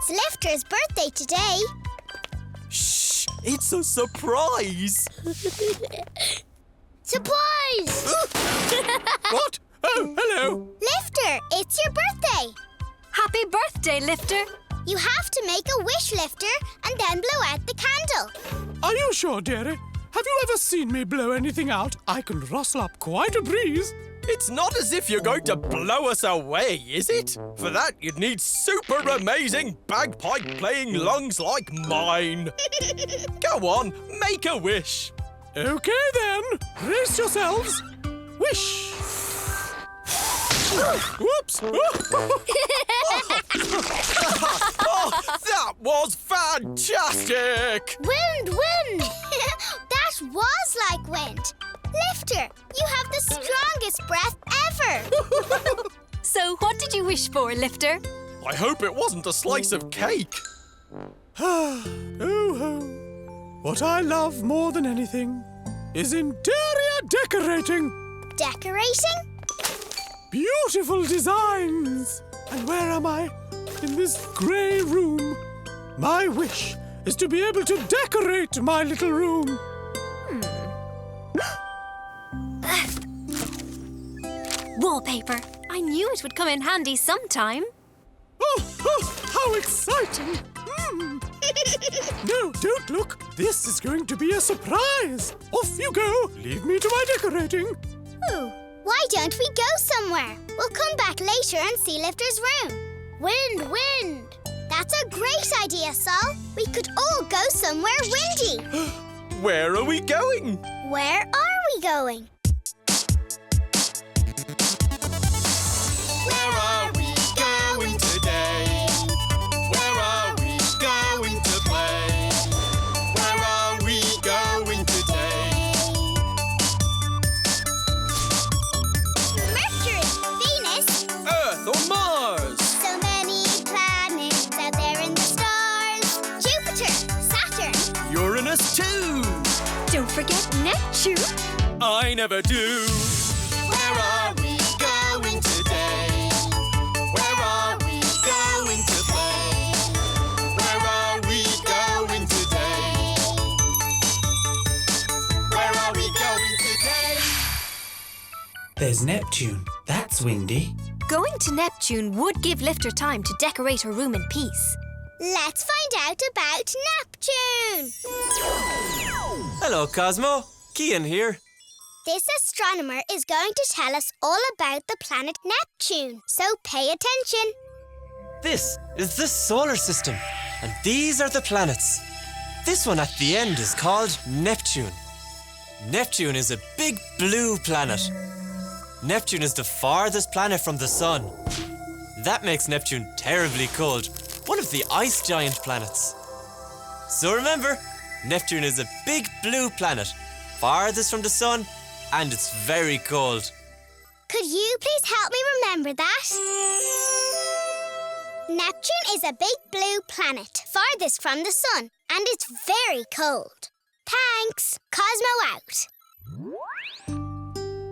It's Lifter's birthday today. Shh! It's a surprise! Surprise! What? Oh, hello! Lifter, it's your birthday. Happy birthday, Lifter. You have to make a wish, Lifter, and then blow out the candle. Are you sure, dearie? Have you ever seen me blow anything out? I can rustle up quite a breeze. It's not as if you're going to blow us away, is it? For that, you'd need super amazing bagpipe-playing lungs like mine. Go on, make a wish. Okay, then. Brace yourselves. Wish. Whoops. Oh, that was fantastic! Wind! That was like wind. Lifter, you have the strongest breath ever. So what did you wish for, Lifter? I hope it wasn't a slice of cake. Oh. What I love more than anything is interior decorating. Decorating? Beautiful designs. And where am I? In this grey room. My wish is to be able to decorate my little room. Wallpaper. I knew it would come in handy sometime. Oh, how exciting! No, don't look. This is going to be a surprise. Off you go. Leave me to my decorating. Ooh, why don't we go somewhere? We'll come back later and see Lifter's room. Wind! That's a great idea, Sol. We could all go somewhere windy. Where are we going? Where are we going? Where are we going today? Where are we going to play? Where are we going today? Mercury, Venus. Earth or Mars? So many planets out there in the stars. Jupiter, Saturn. Uranus too. Don't forget Neptune. I never do. Where are we going today? Where are we going to play? Where are we going today? Where are we going today? There's Neptune. That's windy. Going to Neptune would give Lifter time to decorate her room in peace. Let's find out about Neptune. Hello, Cosmo. Kian here. This astronomer is going to tell us all about the planet Neptune, so pay attention. This is the solar system, and these are the planets. This one at the end is called Neptune. Neptune is a big blue planet. Neptune is the farthest planet from the sun. That makes Neptune terribly cold, one of the ice giant planets. So remember, Neptune is a big blue planet, farthest from the sun, and it's very cold. Could you please help me remember that? Neptune is a big blue planet, farthest from the sun, and it's very cold. Thanks. Cosmo out.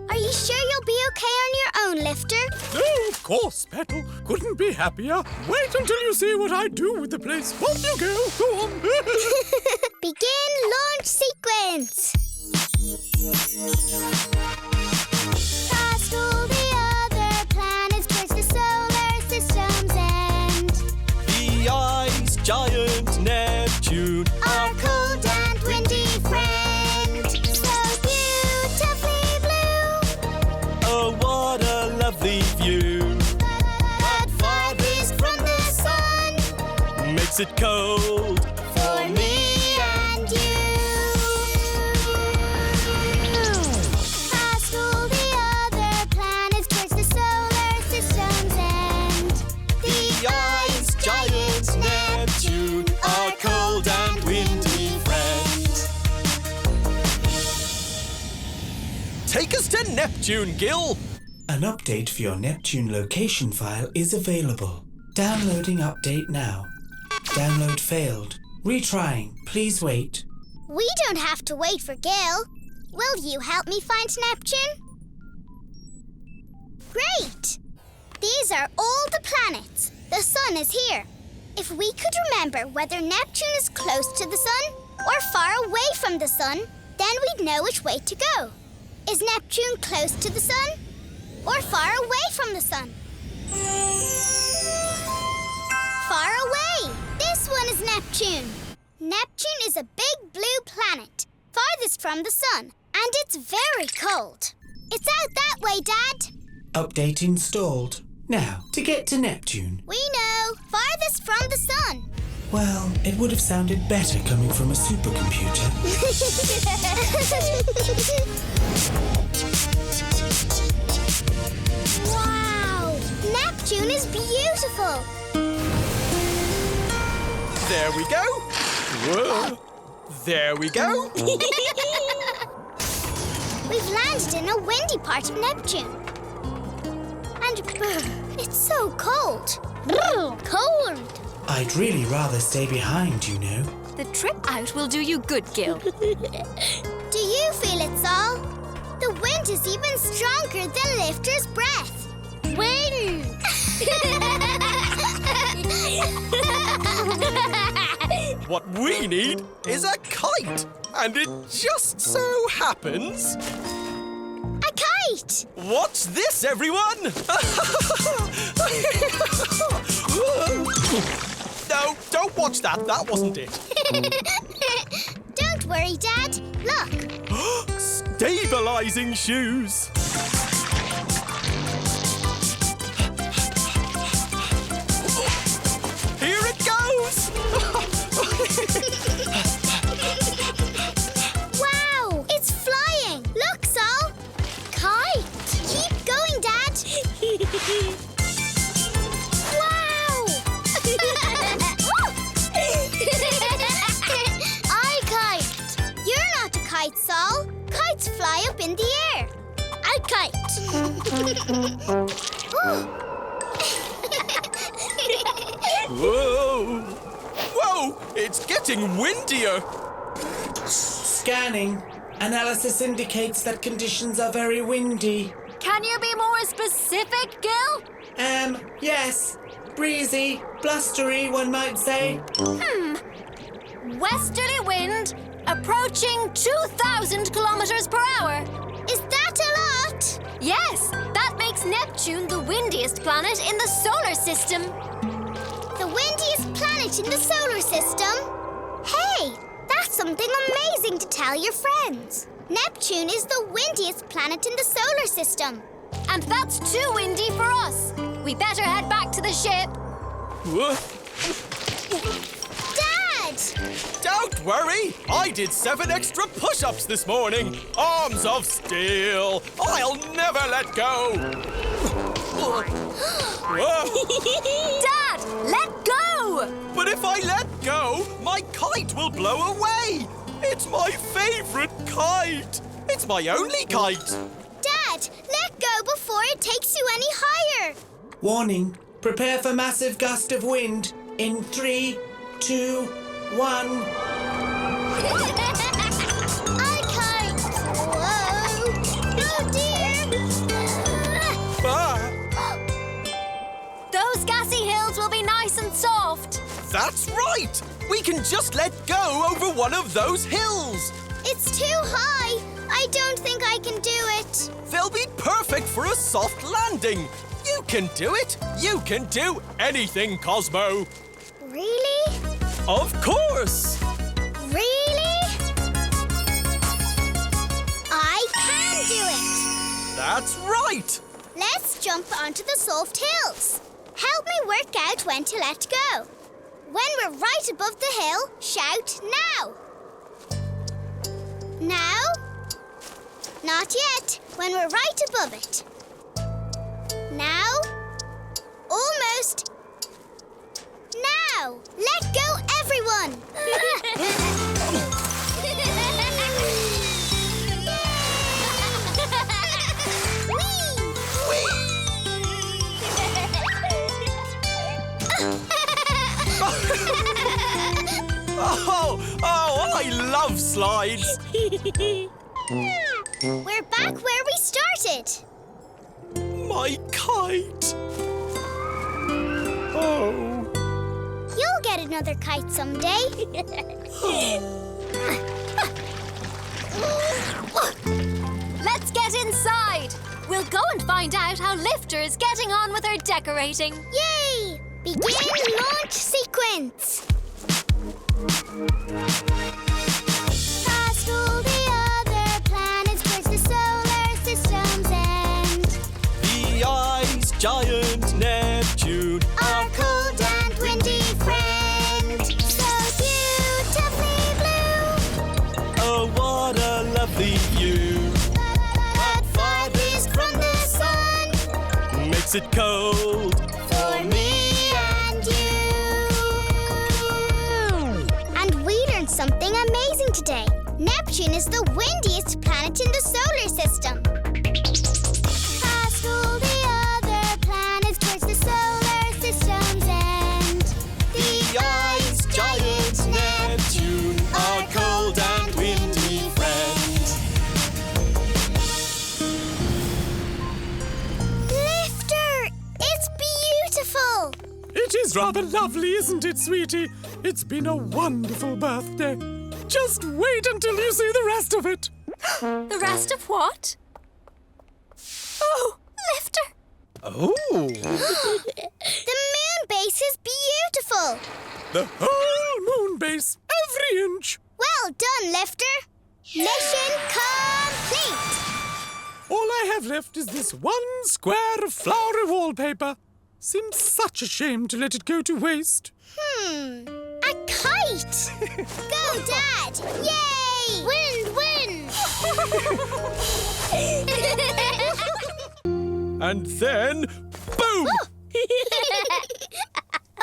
Are you sure you'll be okay on your own, Lifter? No, of course, Petal. Couldn't be happier. Wait until you see what I do with the place. Off you go. Go on. Begin launch sequence. Past all the other planets towards the solar system's end. The ice giant Neptune, Our cold and windy friend. So beautifully blue, oh what a lovely view. but farthest from the sun. Makes it cold. For me and you. Past all the other planets towards the solar system's end. The ice giant Neptune, our cold and windy friend. Take us to Neptune, Gil. An update for your Neptune location file is available. Downloading update now. Download failed. Retrying. Please wait. We don't have to wait for Gil. Will you help me find Neptune? Great! These are all the planets. The sun is here. If we could remember whether Neptune is close to the sun or far away from the sun, then we'd know which way to go. Is Neptune close to the sun or far away from the sun? Far away! This one is Neptune. Neptune is a big blue planet, farthest from the sun, and it's very cold. It's out that way, Dad. Update installed. Now, to get to Neptune. We know, farthest from the sun. Well, it would have sounded better coming from a supercomputer. Wow! Neptune is beautiful. There we go. Whoa. There we go. We've landed in a windy part of Neptune. And it's so cold. Cold. I'd really rather stay behind, you know. The trip out will do you good, Gil. Do you feel it, Sol? The wind is even stronger than Lifter's breath. Wind! What we need is a kite. And it just so happens... A kite! Watch this, everyone! No, don't watch that. That wasn't it. Don't worry, Dad. Look. Stabilizing shoes. Here it goes! Wow! It's flying! Look, Sol! Kite! Keep going, Dad! Wow! I kite! You're not a kite, Sol. Kites fly up in the air. I kite! Whoa! Whoa! It's getting windier. Scanning. Analysis indicates that conditions are very windy. Can you be more specific, Gil? Yes. Breezy, blustery, one might say. Westerly wind approaching 2,000 kilometers per hour. Is that a lot? Yes, that makes Neptune the windiest planet in the solar system. The windiest planet in the solar system? Hey, that's something amazing to tell your friends. Neptune is the windiest planet in the solar system. And that's too windy for us. We better head back to the ship. Whoa. Dad! Don't worry. I did 7 extra push-ups this morning. Arms of steel. I'll never let go. Whoa. Dad, let go! But if I let go, my kite will blow away. It's my favorite kite. It's my only kite. Dad, let go before it takes you any higher. Warning. Prepare for massive gust of wind. In 3, 2, 1. I kite. Whoa. Oh, dear. Ah, Those gassy hills will be nice and soft. that's right. We can just let go over one of those hills. It's too high. I don't think I can do it. They'll be perfect for a soft landing. You can do it. You can do anything, Cosmo. Really? Of course. Really? I can do it. That's right. Let's jump onto the soft hills. Help me work out when to let go. When we're right above the hill, shout now. Now? Not yet. When we're right above it. Now? Almost. Now! Let go, everyone! Oh, I love slides. We're back where we started. My kite. Oh. You'll another kite someday. Let's get inside. We'll go and find out how Lifter is getting on with her decorating. Yay! Begin launch sequence. Past all the other planets towards the solar system's end. The ice giant Neptune, Our cold and windy friend. So beautifully blue. oh what a lovely view. But farthest from the sun. Makes it cold For me and you. And we learned something amazing today. Neptune is the windiest planet in the solar system. Past all the other planets towards the solar system's end. The ice giant Neptune, our cold and windy friend. Lifter! It's beautiful! It is rather lovely, isn't it, sweetie? It's been a wonderful birthday. Just wait until you see the rest of it. The rest of what? Oh, Lifter! Oh, The moon base is beautiful! The whole moon base, every inch. Well done, Lifter! Mission complete! All I have left is this one square of flowery wallpaper. Seems such a shame to let it go to waste. A kite! Go, Dad! Yay! Wind, wind! and then boom!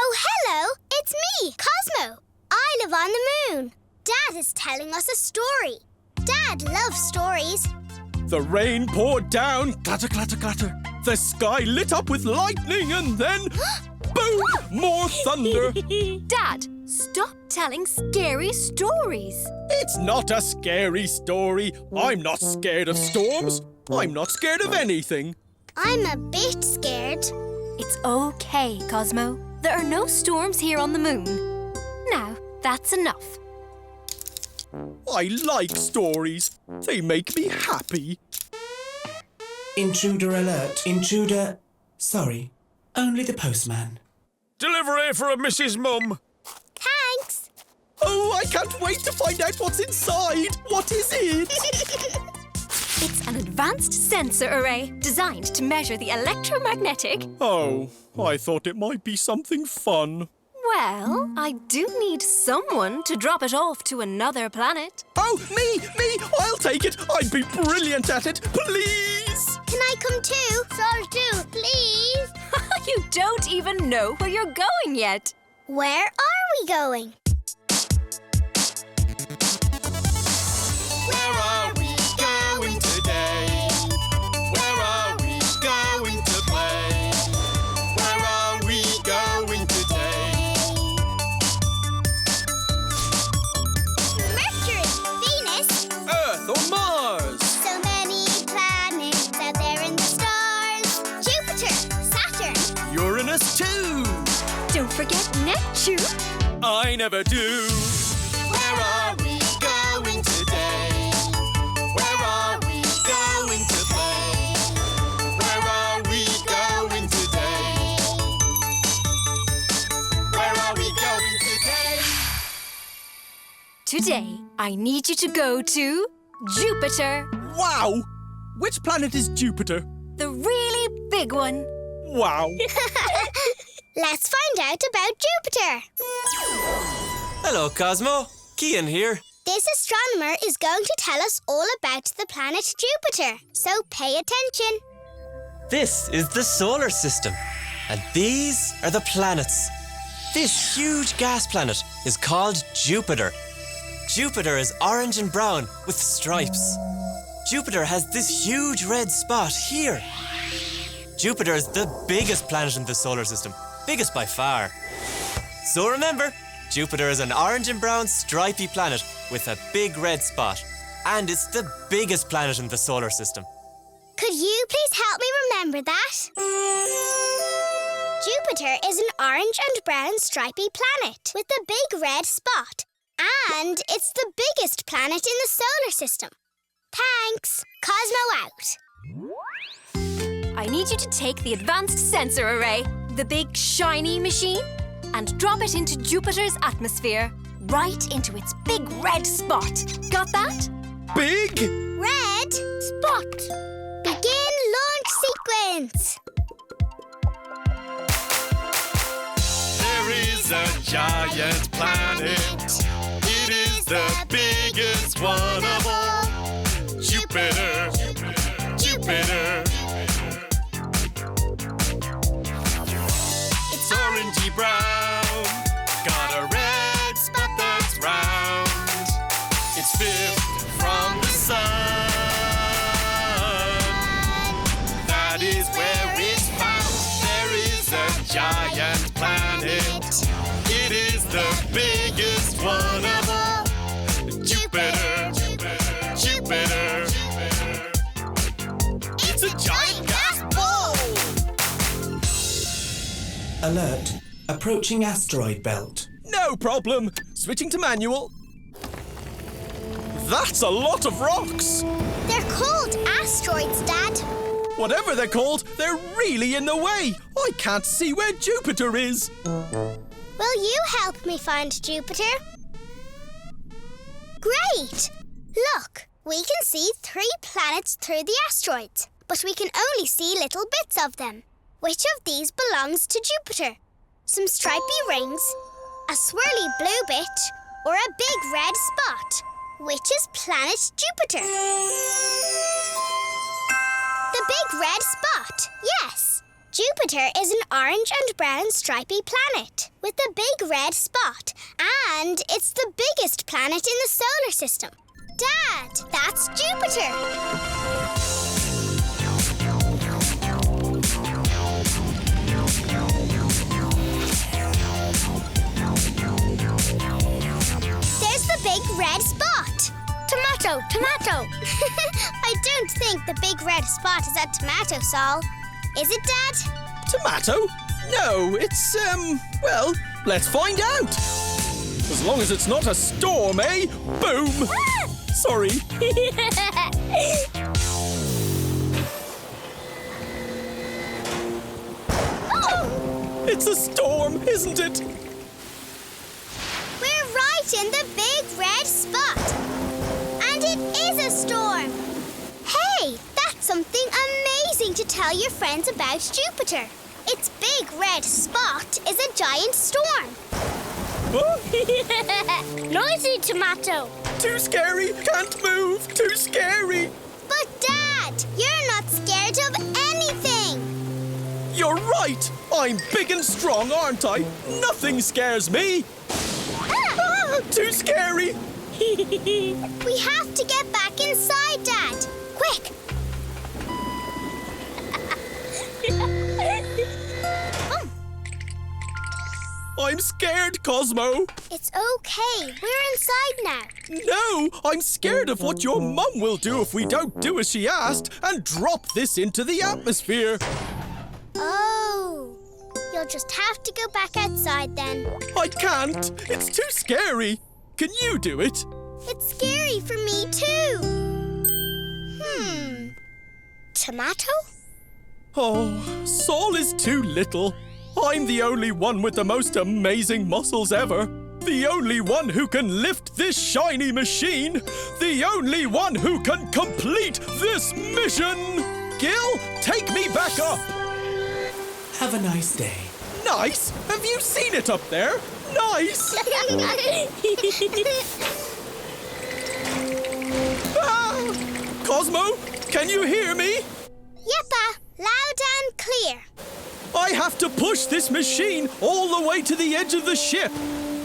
Oh, hello! It's me, Cosmo. I live on the moon. Dad is telling us a story. Dad loves stories. The rain poured down, clatter, clatter, clatter. The sky lit up with lightning and then boom! More thunder. Dad, stop telling scary stories. It's not a scary story. I'm not scared of storms. I'm not scared of anything. I'm a bit scared. It's okay, Cosmo. There are no storms here on the moon. Now, that's enough. I like stories. They make me happy. Intruder alert. Intruder. Sorry. Only the postman. Delivery for a Mrs. Mum. Thanks. Oh, I can't wait to find out what's inside. What is it? It's an advanced sensor array designed to measure the electromagnetic. Oh, I thought it might be something fun. Well, I do need someone to drop it off to another planet. Oh, me! I'll take it. I'd be brilliant at it. Please! Can I come too? So too, please. You don't even know where you're going yet. Where are we going? Where are we going today? Where are we going to play? Where are we going today? Mercury, Venus. Earth or Mars? So many planets out there in the stars. Jupiter, Saturn. Uranus too. Don't forget Neptune. I never do. Where are we going today? Where are we going to play? Where are we going today? Where are we going today? Today, I need you to go to Jupiter, Wow! Which planet is Jupiter? the really big one. Wow! Let's find out about Jupiter. Hello, Cosmo. Cian here. This astronomer is going to tell us all about the planet Jupiter, so pay attention. This is the solar system, and these are the planets. This huge gas planet is called Jupiter. Jupiter is orange and brown with stripes. Jupiter has this huge red spot here. Jupiter is the biggest planet in the solar system, biggest by far. So remember, Jupiter is an orange and brown stripy planet with a big red spot, and it's the biggest planet in the solar system. Could you please help me remember that? Jupiter is an orange and brown stripy planet with a big red spot. And it's the biggest planet in the solar system. Thanks. Cosmo out. I need you to take the advanced sensor array, the big shiny machine, and drop it into Jupiter's atmosphere, right into its big red spot. Got that? Big? Red spot. Begin launch sequence. There is a giant planet. It is the biggest one of all. Jupiter. Jupiter. It's orangey brown. Got a red spot that's round. It's fifth from the sun. That is where it's found. There is a giant planet. It is the biggest one of all. Jupiter. Jupiter. It's a giant gas ball. Alert. Approaching asteroid belt. No problem. Switching to manual. That's a lot of rocks. They're called asteroids, Dad. Whatever they're called, they're really in the way. I can't see where Jupiter is. Will you help me find Jupiter? Great! Look, we can see 3 planets through the asteroids, but we can only see little bits of them. Which of these belongs to Jupiter? Some stripy rings, a swirly blue bit, or a big red spot? Which is planet Jupiter? The big red spot, yes! Jupiter is an orange and brown stripy planet with a big red spot, and it's the biggest planet in the solar system. Dad, that's Jupiter! There's the big red spot! Tomato, tomato! I don't think the big red spot is a tomato, Sol. Is it, Dad? Tomato? No, it's, well, let's find out. As long as it's not a storm, eh? Boom! Sorry. It's a storm, isn't it? We're right in the big red spot. And it is a storm. Hey, that's something amazing to tell your friends about Jupiter. Its big red spot is a giant storm. Noisy tomato. Too scary, can't move, too scary. But Dad, you're not scared of anything. You're right. I'm big and strong, aren't I? Nothing scares me. Too scary. We have to get back inside, Dad. Quick. I'm scared, Cosmo. It's okay. We're inside now. No, I'm scared of what your mum will do if we don't do as she asked and drop this into the atmosphere. Oh. You'll just have to go back outside then. I can't. It's too scary. Can you do it? It's scary for me too. Tomato? Oh, Saul is too little. I'm the only one with the most amazing muscles ever. The only one who can lift this shiny machine. The only one who can complete this mission. Gil, take me back up. Have a nice day. Nice? Have you seen it up there? Nice. Ah! Cosmo, can you hear me? Yeppa, loud and clear. I have to push this machine all the way to the edge of the ship.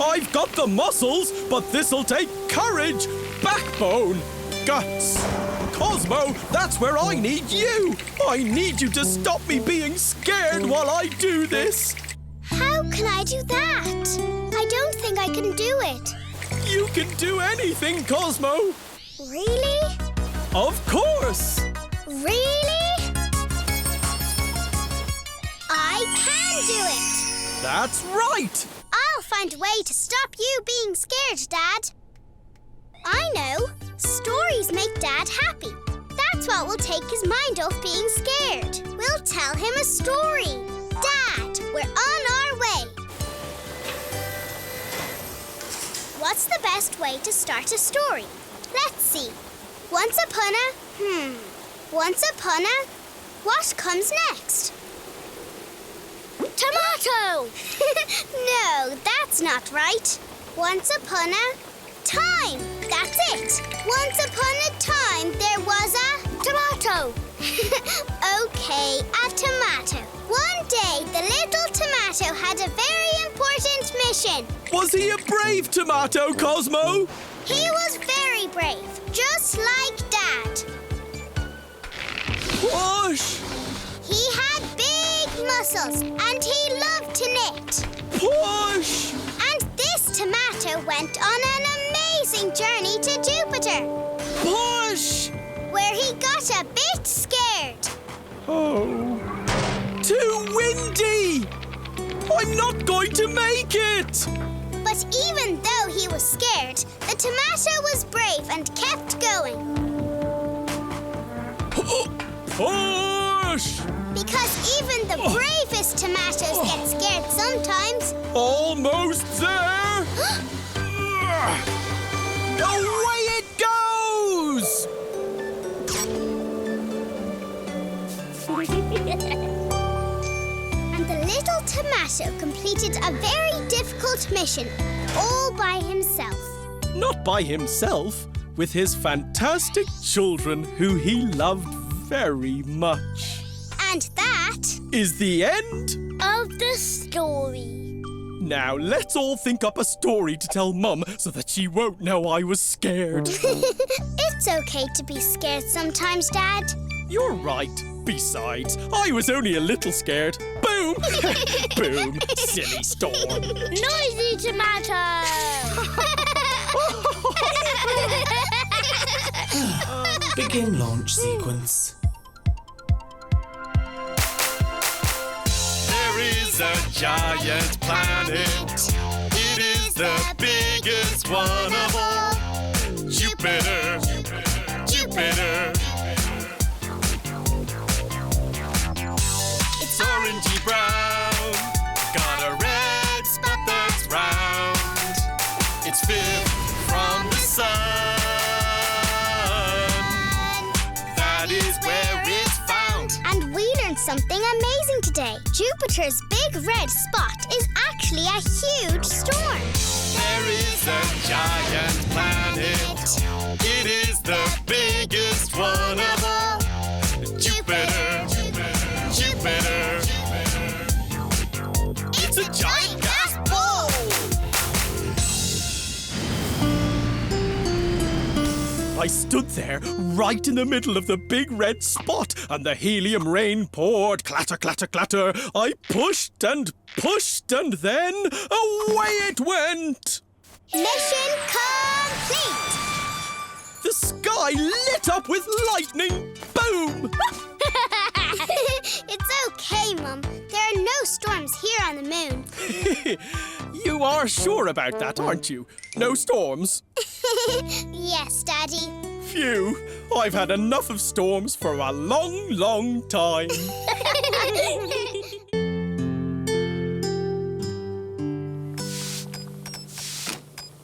I've got the muscles, but this'll take courage, backbone, guts. Cosmo, that's where I need you. I need you to stop me being scared while I do this. How can I do that? I don't think I can do it. You can do anything, Cosmo. Really? Of course. Really? I can do That's right! I'll find a way to stop you being scared, Dad. I know. Stories make Dad happy. That's what will take his mind off being scared. We'll tell him a story. Dad, we're on our way. What's the best way to start a story? Let's see. Once upon a... What comes next? Tomato! No, that's not right. Once upon a time. That's it. Once upon a time, there was a... Tomato. Okay, a tomato. One day, the little tomato had a very important mission. Was he a brave tomato, Cosmo? He was very brave, just like Dad. Push! He had big muscles, and he loved to knit. Push! And this tomato went on an amazing journey to Jupiter, Push! where he got a bit scared. Oh. Too windy! I'm not going to make it! But even though he was scared, the tomato was brave and kept going. Push! Because even the bravest tomatoes get scared sometimes. Almost there! Away it goes! And the little tomato completed a very difficult mission all by himself. Not by himself, with his fantastic children who he loved very much. And that Is the end? of the story. Now let's all think up a story to tell Mum so that she won't know I was scared. It's okay to be scared sometimes, Dad. You're right. Besides, I was only a little scared. Boom! Boom! Silly storm. Noisy tomato! Begin launch sequence. There is a giant planet. It is the biggest one of all. Jupiter. Jupiter. It's orangey brown. Got a red spot that's round. It's fifth from the sun. That is where it's found. And we learned something amazing today. Jupiter's big red spot is actually a huge storm. There is a giant planet. It is the biggest one of all. Jupiter. Jupiter. It's a giant gas ball. I stood there right in the middle of the big red spot and the helium rain poured. Clatter, clatter, clatter. I pushed and then away it went. Mission complete! The sky lit up with lightning. Boom! It's okay, Mum. There are no storms here on the moon. You are sure about that, aren't you? No storms? Yes, Daddy. Phew, I've had enough of storms for a long, long time.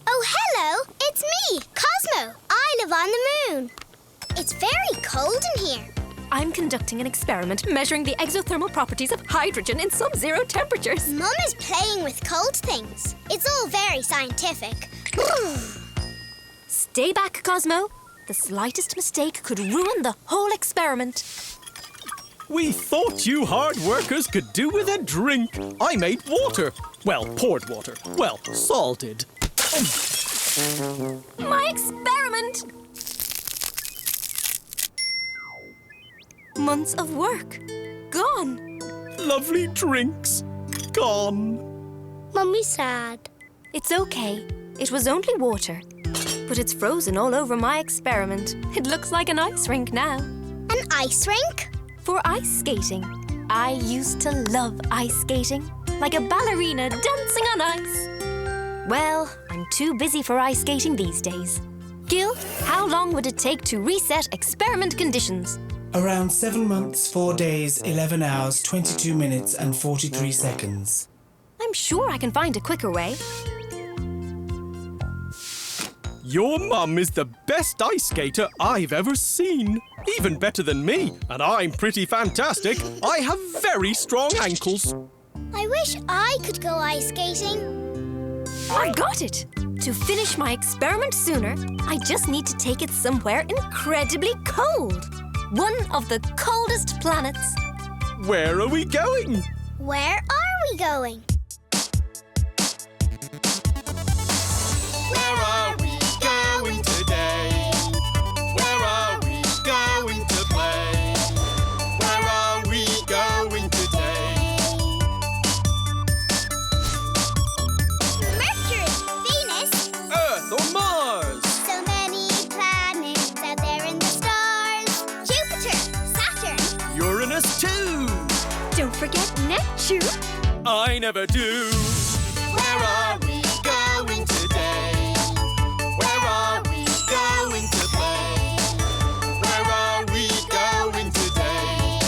Oh, hello! It's me, Cosmo. I live on the moon. It's very cold in here. I'm conducting an experiment measuring the exothermal properties of hydrogen in sub-zero temperatures. Mum is playing with cold things. It's all very scientific. Stay back, Cosmo. The slightest mistake could ruin the whole experiment. We thought you hard workers could do with a drink. I made water. Well, poured water. Well, salted. My experiment! Months of work. Gone. Lovely drinks. Gone. Mummy's sad. It's okay. It was only water. But it's frozen all over my experiment. It looks like an ice rink now. An ice rink? For ice skating. I used to love ice skating. like a ballerina dancing on ice. Well, I'm too busy for ice skating these days. Gil, how long would it take to reset experiment conditions? Around 7 months, 4 days, 11 hours, 22 minutes and 43 seconds. I'm sure I can find a quicker way. Your mum is the best ice skater I've ever seen. Even better than me, and I'm pretty fantastic. I have very strong ankles. I wish I could go ice skating. I've got it! To finish my experiment sooner, I just need to take it somewhere incredibly cold. One of the coldest planets. Where are we going? Where are we going? Where are we going today? Where are we going to play? Where are we going today? Mercury, Venus. Earth or Mars? So many planets out there in the stars. Jupiter, Saturn. Uranus too. Don't forget Neptune. I never do. Where are we going today? Where are we going to play? Where are we going today?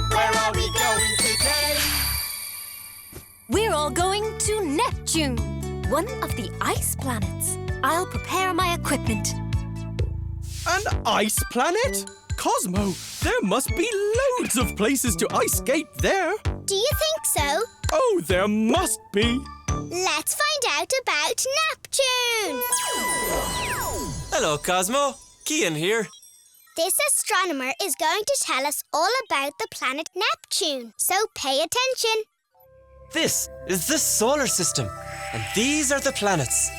Where are we going today? We're all going to Neptune, one of the ice planets. I'll prepare my equipment. An ice planet? Cosmo, there must be loads of places to ice skate there. Do you think so? Oh, there must be. Let's find out about Neptune. Hello, Cosmo. Kian here. This astronomer is going to tell us all about the planet Neptune, so pay attention. This is the solar system, and these are the planets.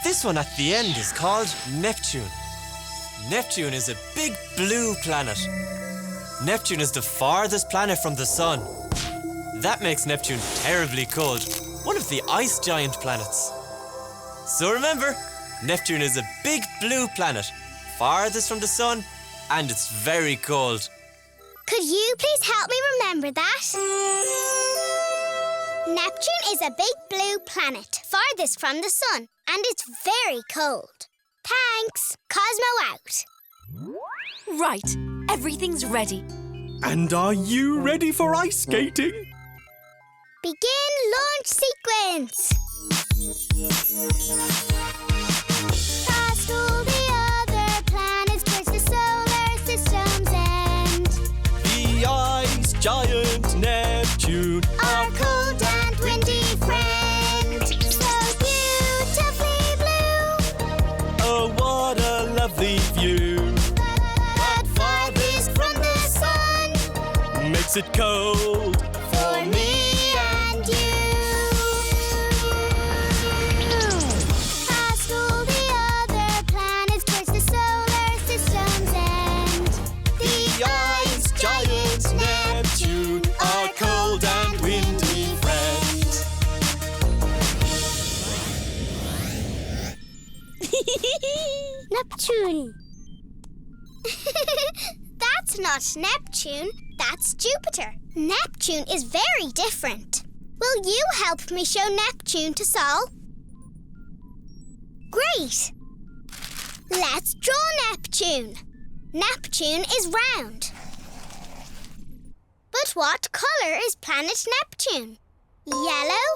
This one at the end is called Neptune. Neptune is a big blue planet. Neptune is the farthest planet from the sun. That makes Neptune terribly cold, one of the ice giant planets. So remember, Neptune is a big blue planet, farthest from the sun, and it's very cold. Could you please help me remember that? Neptune is a big blue planet, farthest from the sun, and it's very cold. Thanks. Cosmo out. Right, everything's ready. And are you ready for ice skating? Begin launch sequence. Past all the other planets towards the solar system's end. The ice giant Neptune. Our cold and windy friend. So beautifully blue. Oh, what a lovely view. But farthest from the sun. Makes it cold. For me and you. Past all the other planets towards the solar system's end. The ice giant Neptune, our cold and windy friend. Neptune. That's not Neptune, that's Jupiter. Neptune is very different. Will you help me show Neptune to Sol? Great! Let's draw Neptune. Neptune is round. But what colour is planet Neptune? Yellow,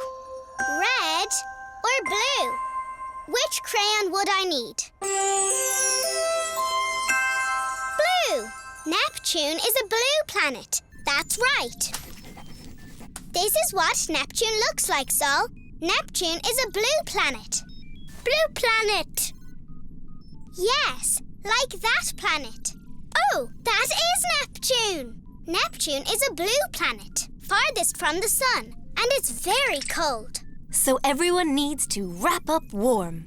red, or blue? Which crayon would I need? Blue! Neptune is a blue planet. That's right. This is what Neptune looks like, Sol. Neptune is a blue planet. Blue planet! Yes, like that planet. Oh, that is Neptune! Neptune is a blue planet, farthest from the sun, and it's very cold. So everyone needs to wrap up warm.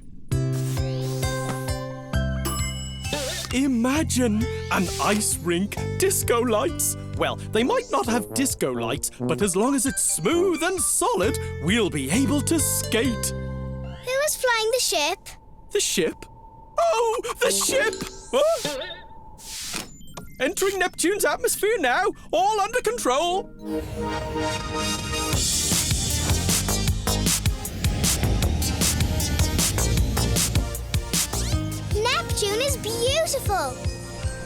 Imagine an ice rink, disco lights. Well, they might not have disco lights, but as long as it's smooth and solid, we'll be able to skate. Who is flying the ship? The ship? Oh, the ship! Oh. Entering Neptune's atmosphere now. All under control. Neptune is beautiful.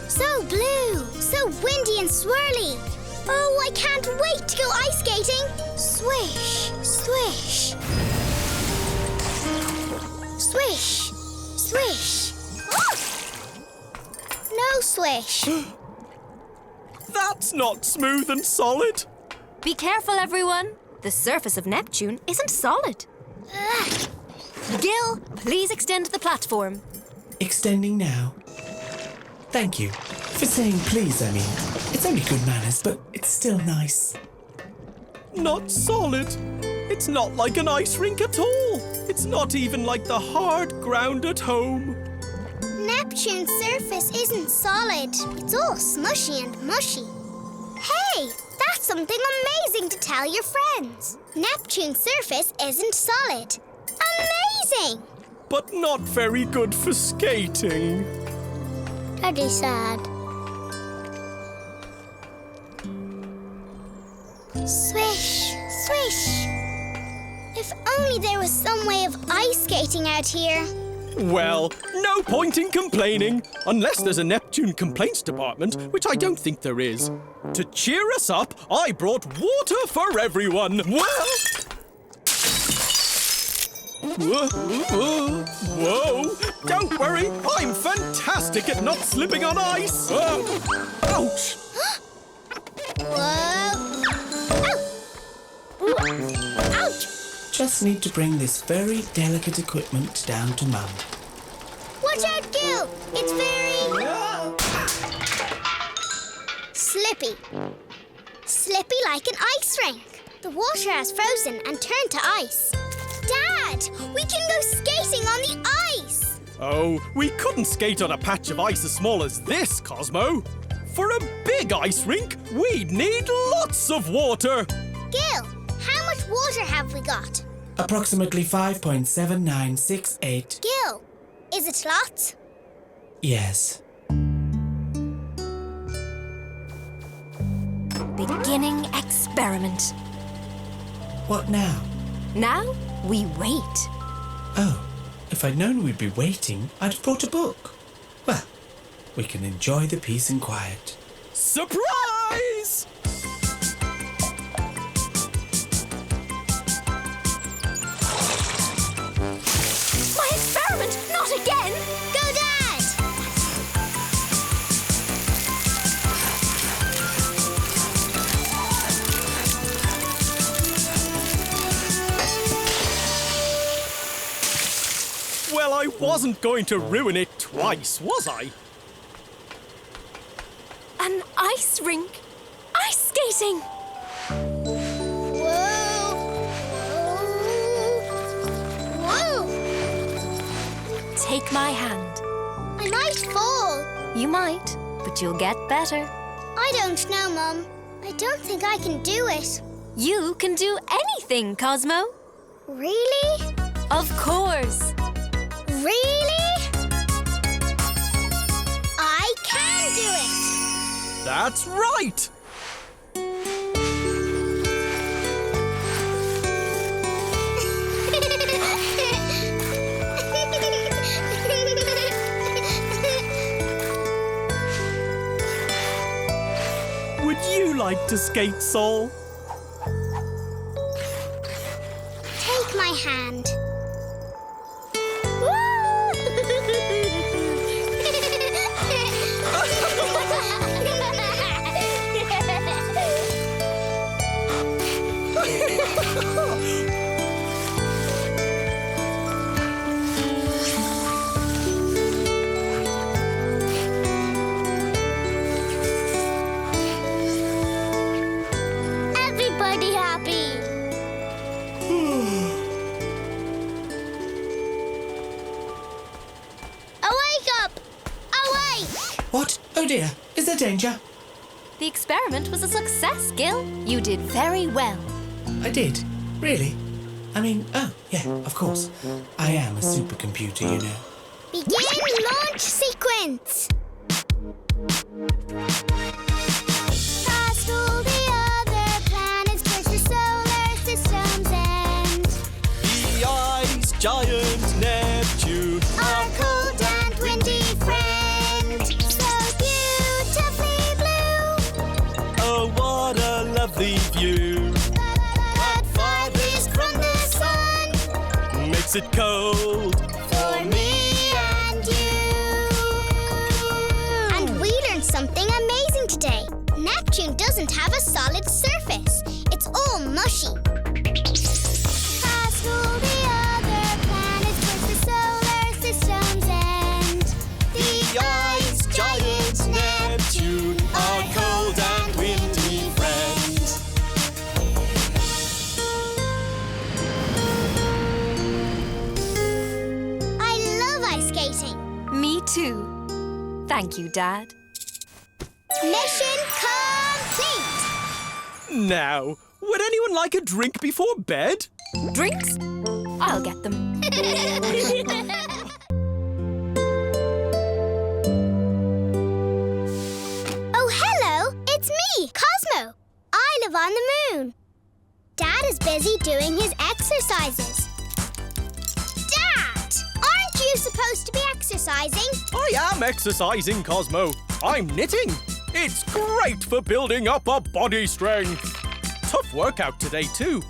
So blue, so windy and swirly. Oh, I can't wait to go ice skating. Swish, swish. Swish, swish. No swish. That's not smooth and solid. Be careful, everyone. The surface of Neptune isn't solid. Gil, please extend the platform. Extending now. Thank you. For saying please, I mean. It's only good manners, but it's still nice. Not solid. It's not like an ice rink at all. It's not even like the hard ground at home. Neptune's surface isn't solid. It's all smushy and mushy. Hey, that's something amazing to tell your friends. Neptune's surface isn't solid. Amazing! But not very good for skating. Pretty sad. Swish, swish. If only there was some way of ice skating out here. Well, no point in complaining, unless there's a Neptune complaints department, which I don't think there is. To cheer us up, I brought water for everyone. Well... Whoa! Don't worry, I'm fantastic at not slipping on ice. Ouch! Whoa! Ow! Ouch! Just need to bring this very delicate equipment down to Mum. Watch out, Gil! It's very... slippy. Slippy like an ice rink. The water has frozen and turned to ice. Dad, we can go skating on the ice! Oh, we couldn't skate on a patch of ice as small as this, Cosmo. For a big ice rink, we'd need lots of water. Gil, how much water have we got? Approximately 5.7968. Gil, is it lots? Yes. Beginning experiment. What now? Now we wait. Oh, if I'd known we'd be waiting, I'd have brought a book. Well, we can enjoy the peace and quiet. Surprise! My experiment! Not again! Go, Dad! Well, I wasn't going to ruin it twice, was I? An ice rink. Ice skating. Whoa! Whoa! Take my hand. I might fall. You might, but you'll get better. I don't know, Mum. I don't think I can do it. You can do anything, Cosmo. Really? Of course. Really? I can do it! That's right! Would you like to skate, Sol? Take my hand. Everybody happy. Awake up! Awake! What? Oh dear, is there danger? The experiment was a success, Gil. You did very well. I did? Really? I mean, oh, yeah, of course. I am a supercomputer, you know. Begin launch sequence. keeps it cold. For me and you. And we learned something amazing today. Neptune doesn't have a solid surface. It's all mushy. Past all the other planets towards the solar system's end. The ice giant Neptune, our cold and windy friend. I love ice skating. Me too. Thank you, Dad. Mission complete. Now, would anyone like a drink before bed? Drinks? I'll get them. Oh, hello. It's me, Cosmo. I live on the moon. Dad is busy doing his exercises. Dad! Aren't you supposed to be exercising? I am exercising, Cosmo. I'm knitting. It's great for building up our body strength. Tough workout today, too.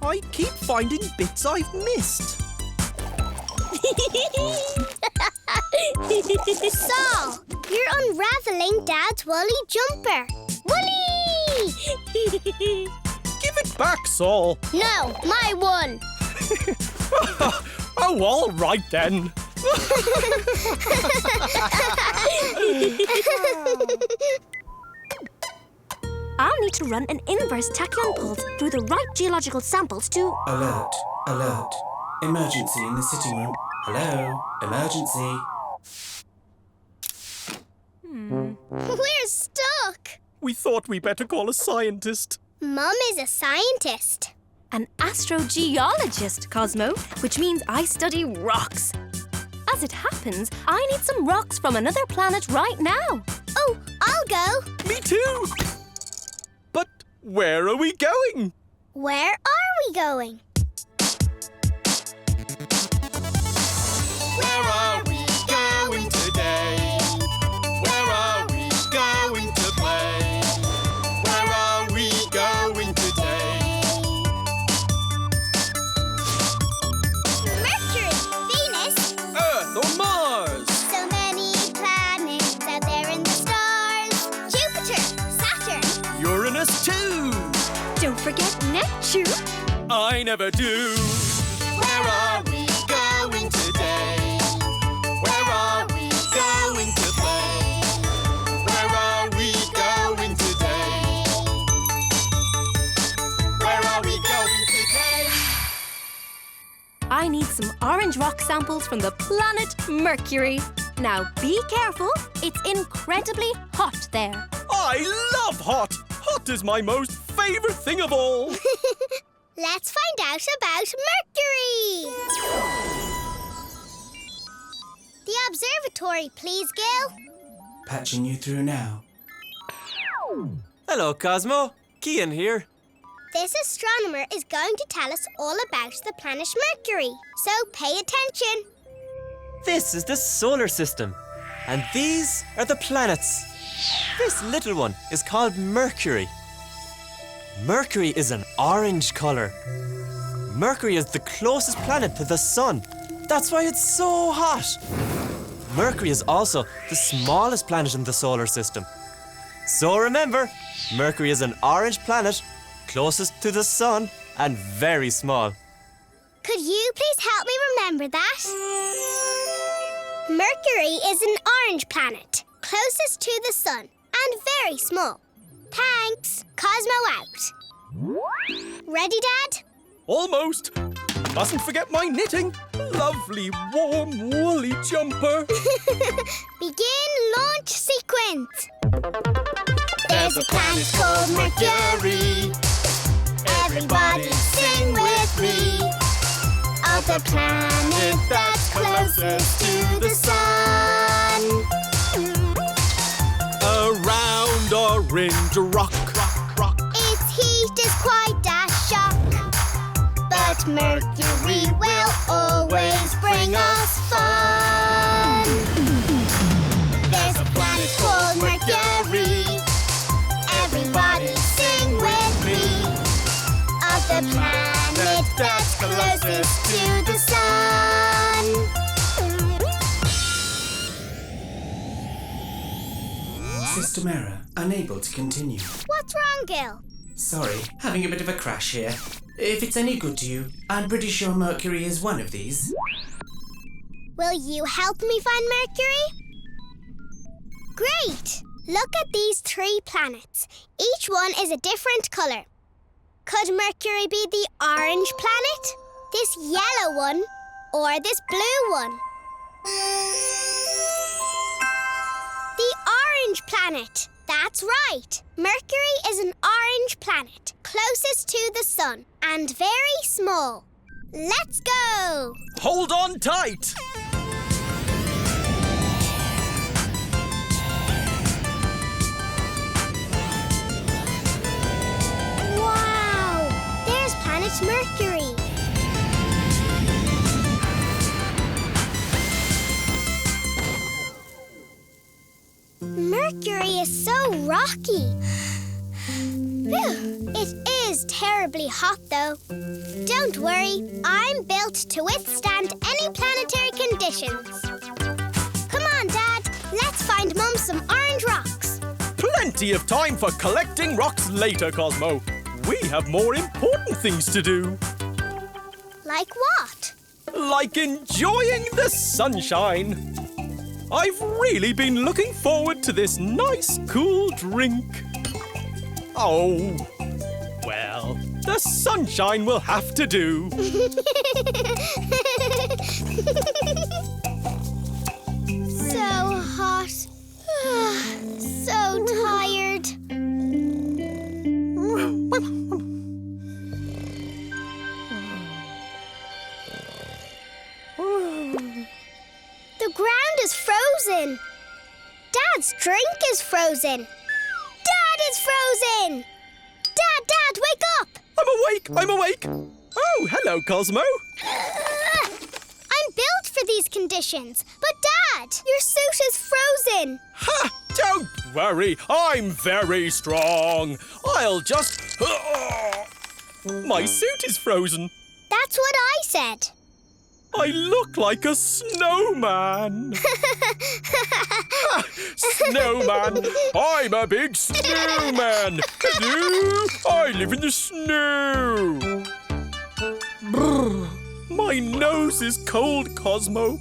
I keep finding bits I've missed. Saul, you're unraveling Dad's woolly jumper. Woolly! Give it back, Saul. No, my one. Oh, all right then. I'll need to run an inverse tachyon pulse through the right geological samples to... Alert, alert. Emergency in the sitting room. Hello, emergency. We're stuck. We thought we better call a scientist. Mum is a scientist. An astrogeologist, Cosmo, which means I study rocks. As it happens, I need some rocks from another planet right now. Oh, I'll go. Me too. But where are we going? Where are we going? Where are we going today? Where are we going to play? Where are we going today? Mercury, Venus. Earth or Mars? So many planets out there in the stars. Jupiter, Saturn. Uranus too. Don't forget Neptune. I never do. Where are we going today? Where are we going to play? Where are we going today? Where are we going today? I need some orange rock samples from the planet Mercury. Now be careful, it's incredibly hot there. I love hot. Hot is my most favourite thing of all. Let's find out about Mercury. The observatory, please, Gil. Patching you through now. Hello, Cosmo. Cian here. This astronomer is going to tell us all about the planet Mercury, so pay attention. This is the solar system, and these are the planets. This little one is called Mercury. Mercury is an orange colour. Mercury is the closest planet to the sun. That's why it's so hot. Mercury is also the smallest planet in the solar system. So remember, Mercury is an orange planet, closest to the sun, and very small. Could you please help me remember that? Mercury is an orange planet, closest to the sun, and very small. Thanks. Cosmo out. Ready, Dad? Almost. Mustn't forget my knitting. Lovely, warm, woolly jumper. Begin launch sequence. There's a planet called Mercury. Everybody sing with me. Of the planet that's closest to the sun. Around orange rock. Its heat is quite a shock. But Mercury will always bring us fun. There's a planet called Mercury. Everybody sing with me. Of the planet that's closest to the sun. System error. Unable to continue. What's wrong, Gil? Sorry, having a bit of a crash here. If it's any good to you, I'm pretty sure Mercury is one of these. Will you help me find Mercury? Great! Look at these 3 planets. Each one is a different colour. Could Mercury be the orange planet, this yellow one, or this blue one? The orange planet! That's right! Mercury is an orange planet, closest to the sun, and very small. Let's go! Hold on tight! Wow! There's planet Mercury. Mercury is so rocky. Phew, it is terribly hot, though. Don't worry, I'm built to withstand any planetary conditions. Come on, Dad, let's find Mum some orange rocks. Plenty of time for collecting rocks later, Cosmo. We have more important things to do. Like what? Like enjoying the sunshine. I've really been looking forward to this nice, cool drink. Oh, well, the sunshine will have to do. So hot. So tired. The ground is frozen. Dad's drink is frozen. Dad is frozen. Dad, wake up. I'm awake. Oh, hello, Cosmo. I'm built for these conditions. But Dad, your suit is frozen. Ha! Don't worry, I'm very strong. I'll just... My suit is frozen. That's what I said. I look like a snowman. Snowman. I'm a big snowman. Hello. I live in the snow. Brr. My nose is cold, Cosmo.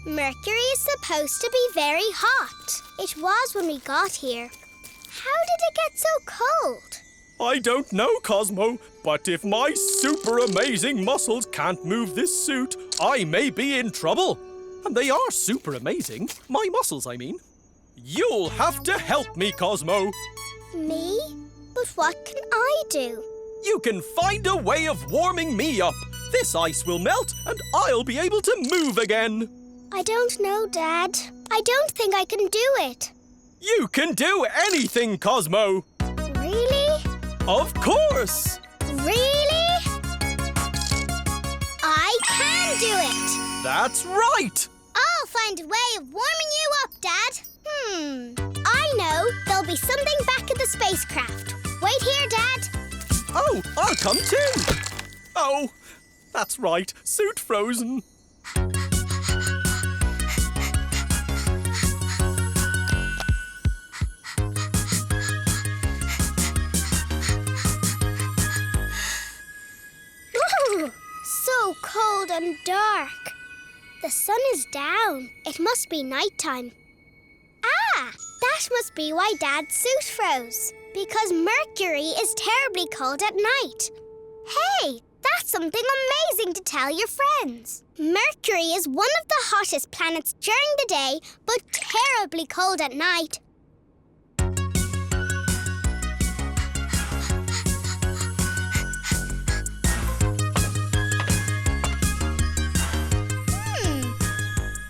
Mercury is supposed to be very hot. It was when we got here. How did it get so cold? I don't know, Cosmo, but if my super amazing muscles can't move this suit, I may be in trouble. And they are super amazing. My muscles, I mean. You'll have to help me, Cosmo. Me? But what can I do? You can find a way of warming me up. This ice will melt and I'll be able to move again. I don't know, Dad. I don't think I can do it. You can do anything, Cosmo. Really? Of course. Really? I can do it. That's right. I'll find a way of warming you up, Dad. I know. There'll be something back at the spacecraft. Wait here, Dad. Oh, I'll come too. Oh, that's right. Suit frozen. Ooh, so cold and dark. The sun is down. It must be nighttime. Ah, that must be why Dad's suit froze. Because Mercury is terribly cold at night. Hey, that's something amazing to tell your friends. Mercury is one of the hottest planets during the day, but terribly cold at night.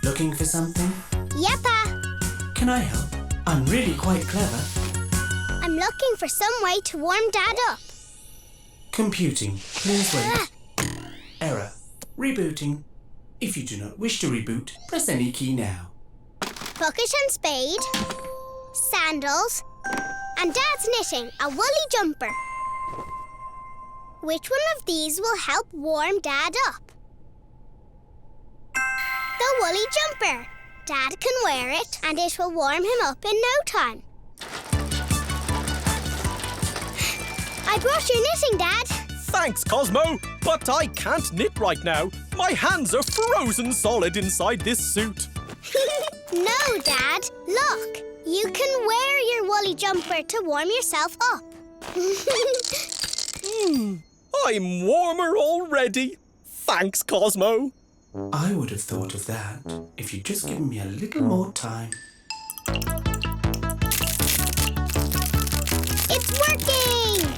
Looking for something? Yeppa. Can I help? I'm really quite clever. I'm looking for some way to warm Dad up. Computing. Please wait. Error. Rebooting. If you do not wish to reboot, press any key now. Bucket and spade, sandals, and Dad's knitting a woolly jumper. Which one of these will help warm Dad up? The woolly jumper. Dad can wear it and it will warm him up in no time. I brought your knitting, Dad. Thanks, Cosmo, but I can't knit right now. My hands are frozen solid inside this suit. No, Dad. Look, you can wear your woolly jumper to warm yourself up. I'm warmer already. Thanks, Cosmo. I would have thought of that if you'd just given me a little more time. It's working!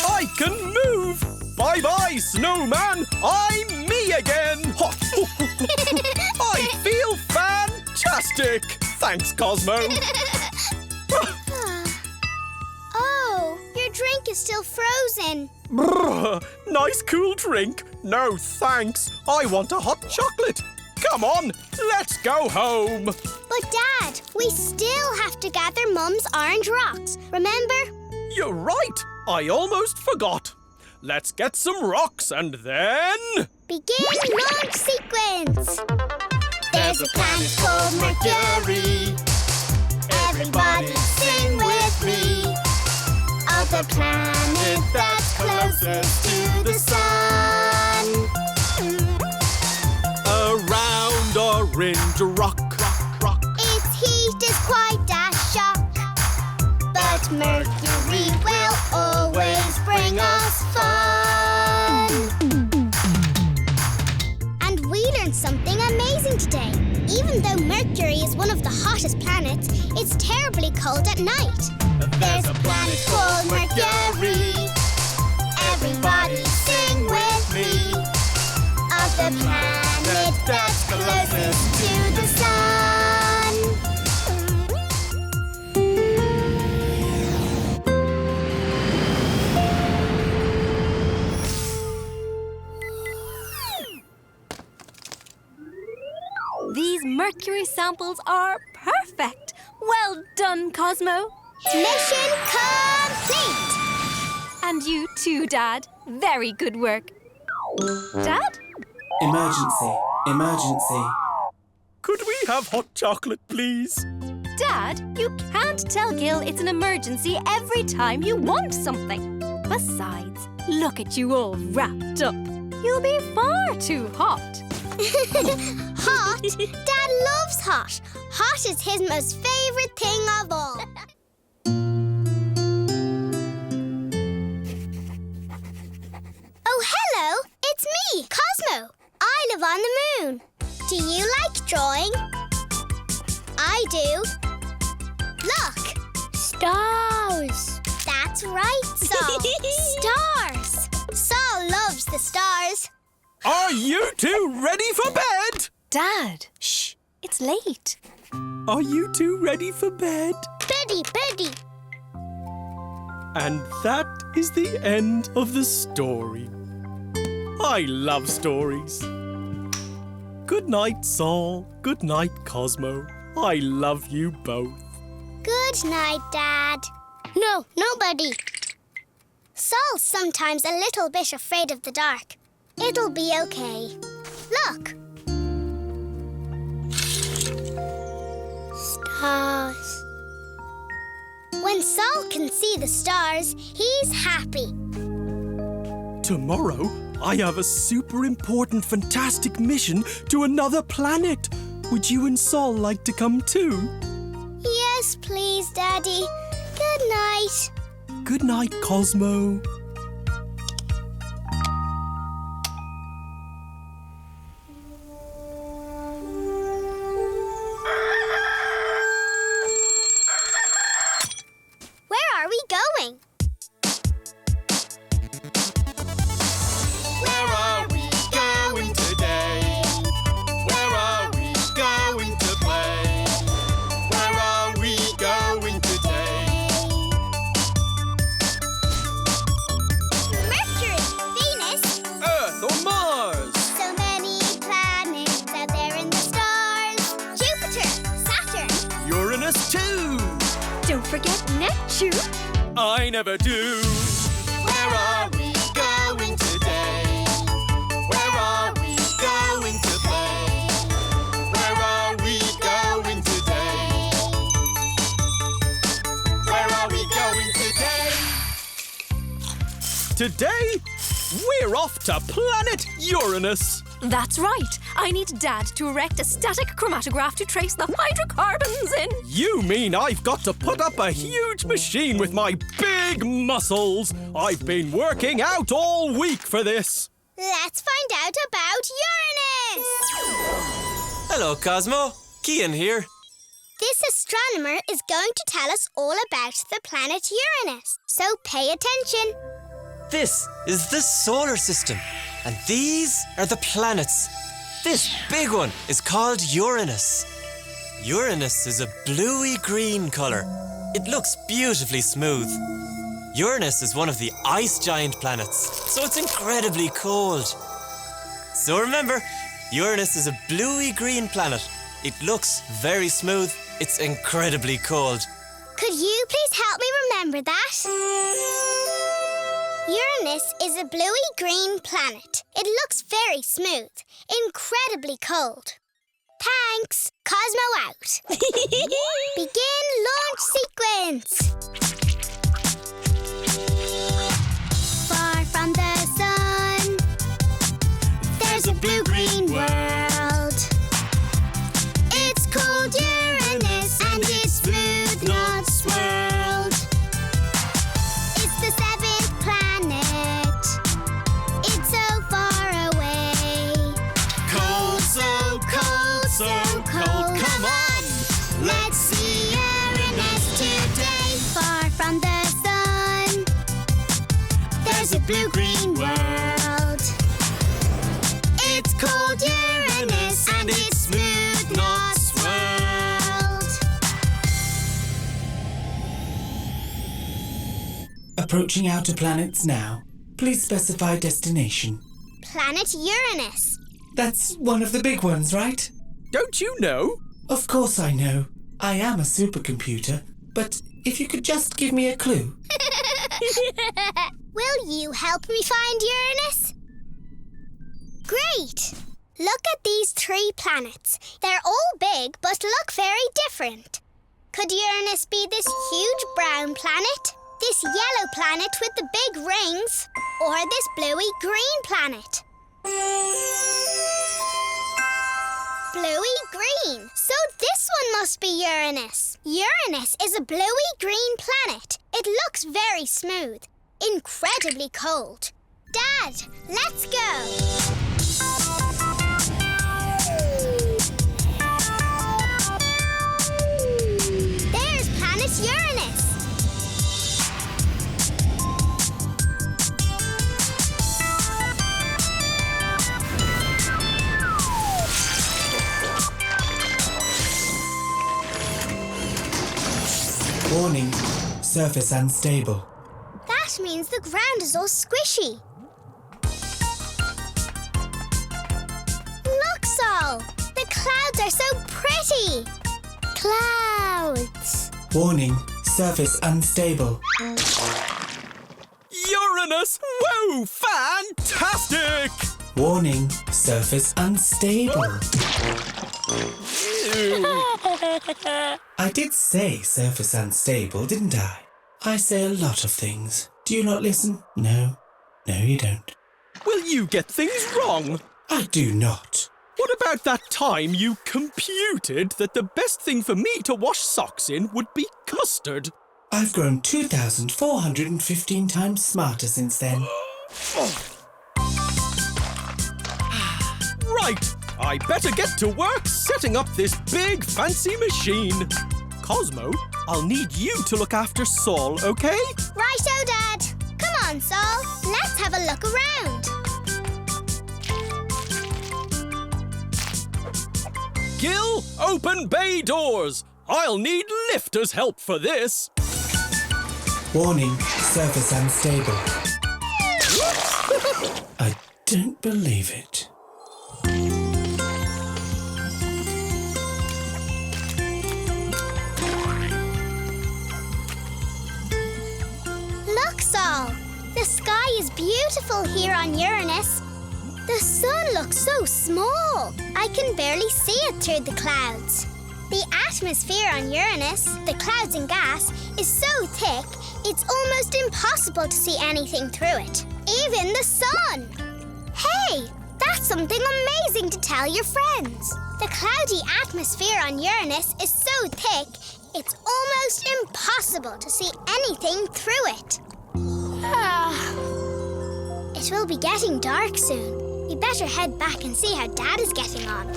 I can move! Bye-bye, snowman! I'm me again! I feel fantastic! Thanks, Cosmo. Oh, your drink is still frozen. Brr, nice cool drink. No, thanks. I want a hot chocolate. Come on, let's go home. But Dad, we still have to gather Mum's orange rocks, remember? You're right. I almost forgot. Let's get some rocks and then... Begin launch sequence. There's a planet called Mercury. Everybody sing with me. Of the planet that's closest to the sun. Around orange rock. Its heat is quite a shock. But Mercury will always bring us fun. And we learned something amazing today. Even though Mercury is one of the hottest planets, it's terribly cold at night. There's a planet called Mercury. Everybody sing with me. Of the planet that's closest to the sun. These Mercury samples are perfect. Well done, Cosmo. Mission complete! And you too, Dad. Very good work. Dad? Emergency, emergency. Could we have hot chocolate, please? Dad, you can't tell Gil it's an emergency every time you want something. Besides, look at you all wrapped up. You'll be far too hot. Hot? Dad loves hot. Hot is his most favourite thing of all. Oh, hello. It's me, Cosmo. I live on the moon. Do you like drawing? I do. Look. Stars. That's right, Saul. Stars. Saul loves the stars. Are you two ready for bed? Dad, shh, it's late. Are you two ready for bed? Biddy, biddy. And that is the end of the story. I love stories. Good night, Saul. Good night, Cosmo. I love you both. Good night, Dad. No, nobody. Saul's sometimes a little bit afraid of the dark. It'll be okay. Look. Stars. When Saul can see the stars, he's happy. Tomorrow, I have a super important, fantastic mission to another planet. Would you and Saul like to come too? Yes, please, Daddy. Good night. Good night, Cosmo. Where are we going? Where are we going today? Where are we going to play? Where are we going today? Mercury, Venus. Earth or Mars? So many planets out there in the stars. Jupiter, Saturn. Uranus too. Don't forget Neptune. I never do. Where are we going today? Where are we going to play? Where are we going today? Where are we going today? Today, we're off to planet Uranus. That's right. I need Dad to erect a static chromatograph to trace the hydrocarbons in. You mean I've got to put up a huge machine with my big muscles? I've been working out all week for this. Let's find out about Uranus! Hello, Cosmo. Kian here. This astronomer is going to tell us all about the planet Uranus, so pay attention. This is the solar system, and these are the planets. This big one is called Uranus. Uranus is a bluey-green colour. It looks beautifully smooth. Uranus is one of the ice giant planets, so it's incredibly cold. So remember, Uranus is a bluey-green planet. It looks very smooth. It's incredibly cold. Could you please help me remember that? Uranus is a bluey-green planet. It looks very smooth, incredibly cold. Thanks. Cosmo out. Begin launch sequence. Far from the sun, there's a blue-green world. It's called Uranus and it's smooth, not swirled. It's the seventh planet. It's so far away. Cold, so cold, so cold. Come on! Let's see Uranus today. Far from the sun, there's a blue-green world. It's called Uranus and it's smooth, not swirled. Approaching outer planets now. Please specify destination. Planet Uranus. That's one of the big ones, right? Don't you know? Of course I know. I am a supercomputer, but if you could just give me a clue. Will you help me find Uranus? Great! Look at these 3 planets. They're all big, but look very different. Could Uranus be this huge brown planet? This yellow planet with the big rings? Or this bluey-green planet? Bluey-green. So this one must be Uranus. Uranus is a bluey-green planet. It looks very smooth, incredibly cold. Dad, let's go. There's planet Uranus. Warning, surface unstable. That means the ground is all squishy. Look, Sol! The clouds are so pretty! Clouds! Warning, surface unstable. Uranus! Whoa! Fantastic! Warning, surface unstable. I did say surface unstable, didn't I? I say a lot of things. Do you not listen? No. No, you don't. Will you get things wrong? I do not. What about that time you computed that the best thing for me to wash socks in would be custard? I've grown 2,415 times smarter since then. Right, I better get to work setting up this big fancy machine. Cosmo, I'll need you to look after Sol, okay? Righto, Dad. Come on, Sol. Let's have a look around. Gil, open bay doors. I'll need lifter's help for this. Warning, surface unstable. I don't believe it. beautiful here on Uranus. The sun looks so small. I can barely see it through the clouds. The atmosphere on Uranus, the clouds and gas, is so thick, it's almost impossible to see anything through it. Even the sun. Hey, that's something amazing to tell your friends. The cloudy atmosphere on Uranus is so thick, it's almost impossible to see anything through it. It will be getting dark soon. We better head back and see how Dad is getting on.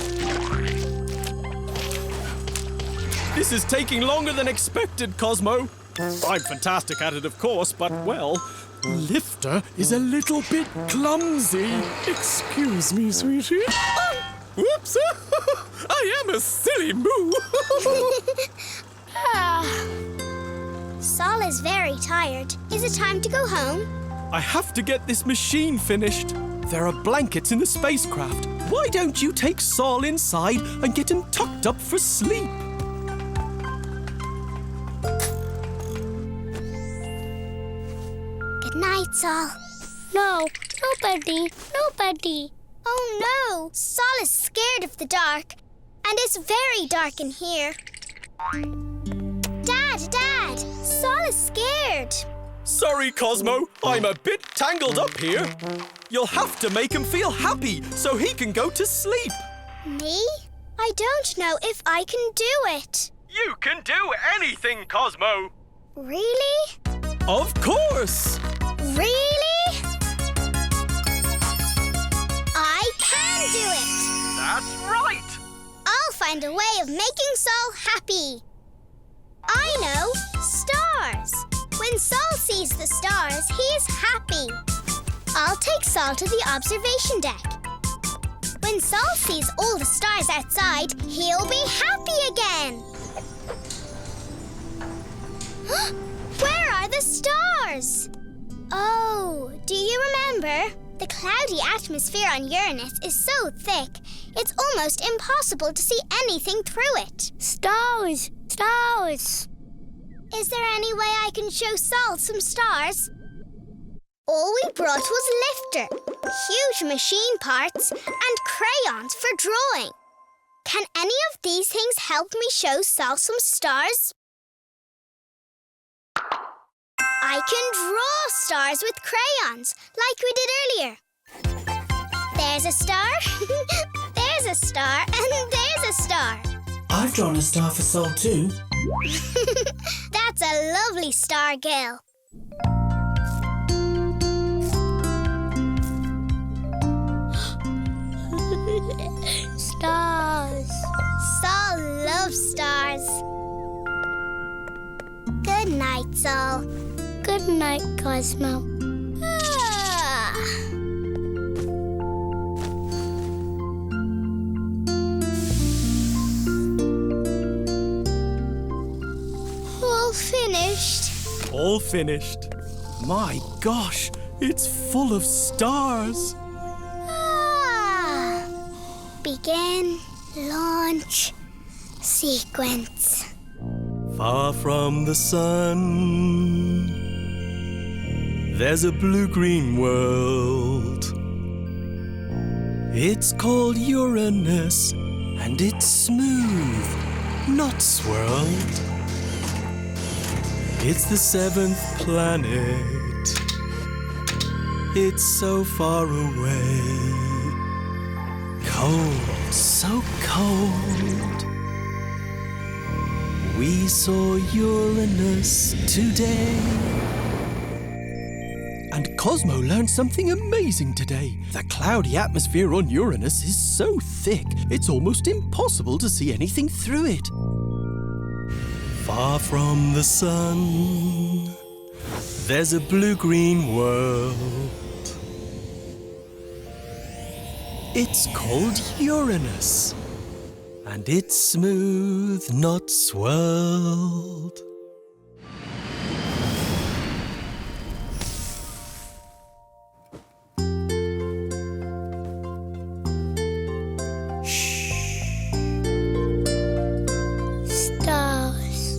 This is taking longer than expected, Cosmo. I'm fantastic at it, of course, but, well, Lifter is a little bit clumsy. Excuse me, sweetie. Oh, whoops! I am a silly moo. Sol is very tired. Is it time to go home? I have to get this machine finished. There are blankets in the spacecraft. Why don't you take Sol inside and get him tucked up for sleep? Good night, Sol. No, nobody. Oh no! Sol is scared of the dark. And it's very dark in here. Dad! Sol is scared. Sorry, Cosmo. I'm a bit tangled up here. You'll have to make him feel happy so he can go to sleep. Me? I don't know if I can do it. You can do anything, Cosmo. Really? Of course. Really? I can do it. That's right. I'll find a way of making Sol happy. I know. Stars. When Sol sees the stars, he is happy. I'll take Sol to the observation deck. When Sol sees all the stars outside, he'll be happy again. Where are the stars? Oh, do you remember? The cloudy atmosphere on Uranus is so thick, it's almost impossible to see anything through it. Stars. Is there any way I can show Sol some stars? All we brought was Lifter, huge machine parts, and crayons for drawing. Can any of these things help me show Sol some stars? I can draw stars with crayons, like we did earlier. There's a star, there's a star, and there's a star. I've drawn a star for Sol too. That's a lovely star, Gil. Stars. Sol loves stars. Good night, Sol. Good night, Cosmo. All finished. All finished. My gosh, it's full of stars. Begin, launch, sequence. Far from the sun, there's a blue-green world. It's called Uranus, and it's smooth, not swirled. It's the 7th planet. It's so far away. Cold, so cold. We saw Uranus today. And Cosmo learned something amazing today. The cloudy atmosphere on Uranus is so thick, it's almost impossible to see anything through it. Far from the sun, there's a blue-green world. It's called Uranus, and it's smooth, not swirled. Stars.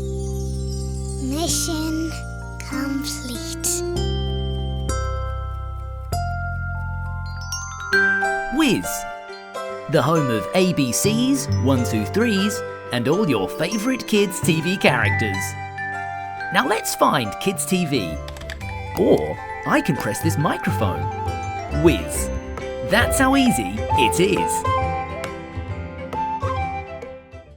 Mission complete. Wizz, the home of ABCs, 1, 2, 3s, and all your favourite kids' TV characters. Now let's find Kids TV. Or I can press this microphone. Wizz. That's how easy it is.